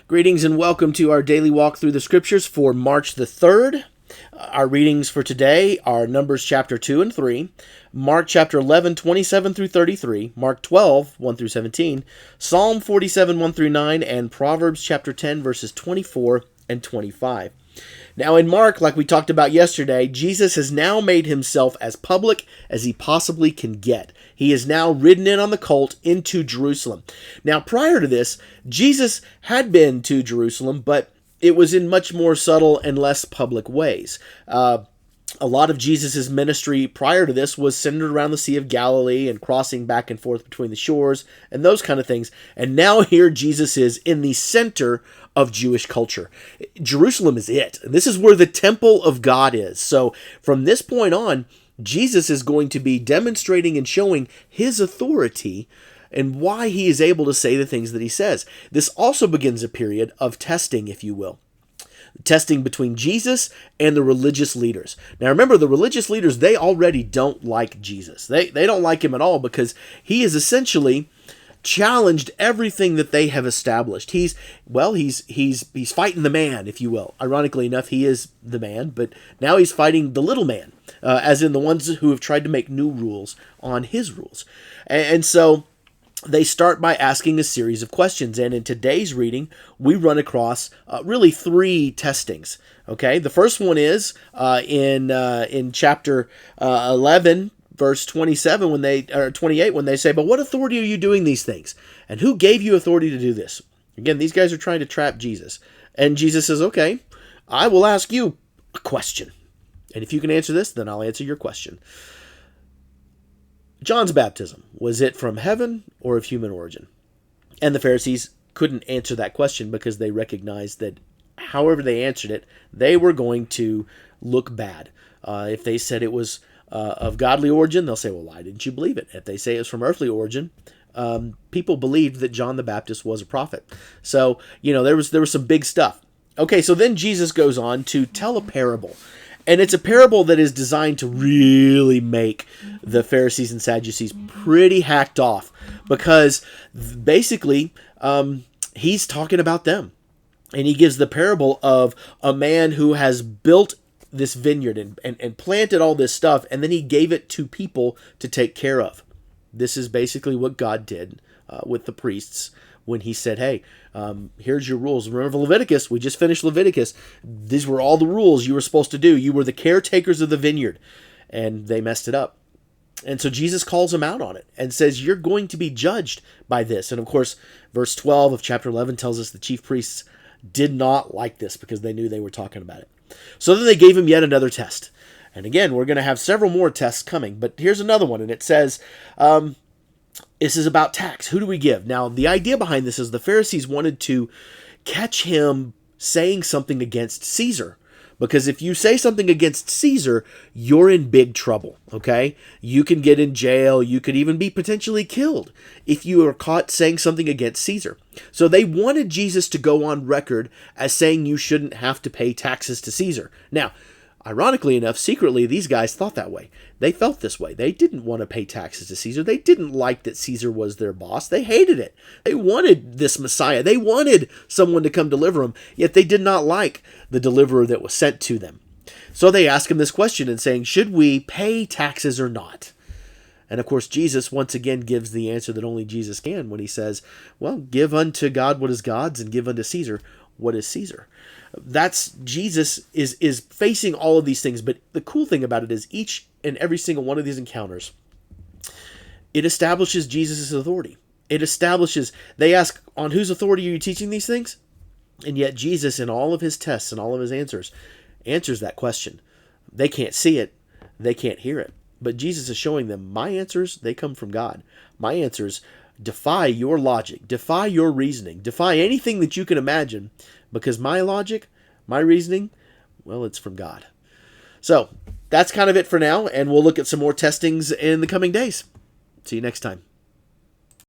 Greetings and welcome to our daily walk through the scriptures for March the 3rd. Our readings for today are Numbers chapter 2 and 3, Mark chapter 11, 27 through 33, Mark 12, 1 through 17, Psalm 47, 1 through 9, and Proverbs chapter 10, verses 24 and 25. Now in Mark, like we talked about yesterday, Jesus has now made himself as public as he possibly can get. He has now ridden in on the colt into Jerusalem. Now prior to this, Jesus had been to Jerusalem, but it was in much more subtle and less public ways. A lot of Jesus' ministry prior to this was centered around the Sea of Galilee and crossing back and forth between the shores and those kind of things. And now here Jesus is in the center of Jewish culture. Jerusalem is it. And this is where the temple of God is. So from this point on, Jesus is going to be demonstrating and showing his authority and why he is able to say the things that he says. This also begins a period of testing, if you will. Testing between Jesus and the religious leaders. Now remember, the religious leaders, they already don't like Jesus. They don't like him at all because he is essentially challenged everything that they have established. He's fighting the man, if you will. Ironically enough, he is the man, but now he's fighting the little man, as in the ones who have tried to make new rules on his rules. And so they start by asking a series of questions, and in today's reading, we run across really three testings. Okay, the first one is in chapter 11, verse 27, or 28, when they say, "But what authority are you doing these things? And who gave you authority to do this?" Again, these guys are trying to trap Jesus, and Jesus says, "Okay, I will ask you a question, and if you can answer this, then I'll answer your question." John's baptism, was it from heaven or of human origin? And the Pharisees couldn't answer that question because they recognized that however they answered it, they were going to look bad. If they said it was of godly origin, they'll say, "Well, why didn't you believe it?" If they say it's from earthly origin, people believed that John the Baptist was a prophet. So, there was some big stuff. Okay, so then Jesus goes on to tell a parable. And it's a parable that is designed to really make the Pharisees and Sadducees pretty hacked off, because basically he's talking about them. And he gives the parable of a man who has built this vineyard and planted all this stuff, and then he gave it to people to take care of. This is basically what God did with the priests when he said, "Hey, here's your rules." Remember Leviticus? We just finished Leviticus. These were all the rules you were supposed to do. You were the caretakers of the vineyard, and they messed it up. And so Jesus calls them out on it and says, "You're going to be judged by this." And of course, verse 12 of chapter 11 tells us the chief priests did not like this because they knew they were talking about it. So then they gave him yet another test. And again, we're going to have several more tests coming, but here's another one. And it says, this is about tax. Who do we give? Now, the idea behind this is the Pharisees wanted to catch him saying something against Caesar. Because if you say something against Caesar, you're in big trouble, okay? You can get in jail. You could even be potentially killed if you are caught saying something against Caesar. So they wanted Jesus to go on record as saying you shouldn't have to pay taxes to Caesar. Now, ironically enough, secretly, these guys thought that way. They felt this way. They didn't want to pay taxes to Caesar. They didn't like that Caesar was their boss. They hated it. They wanted this Messiah. They wanted someone to come deliver them, yet they did not like the deliverer that was sent to them. So they asked him this question and saying, should we pay taxes or not? And of course, Jesus once again gives the answer that only Jesus can when he says, well, give unto God what is God's and give unto Caesar what is Caesar. That's Jesus is facing all of these things. But the cool thing about it is each and every single one of these encounters, it establishes Jesus' authority. It establishes, they ask, on whose authority are you teaching these things? And yet Jesus, in all of his tests and all of his answers that question. They can't see it. They can't hear it. But Jesus is showing them, my answers, they come from God. My answers defy your logic, defy your reasoning, defy anything that you can imagine, because my logic, my reasoning, well, it's from God. So that's kind of it for now, and we'll look at some more testings in the coming days. See you next time.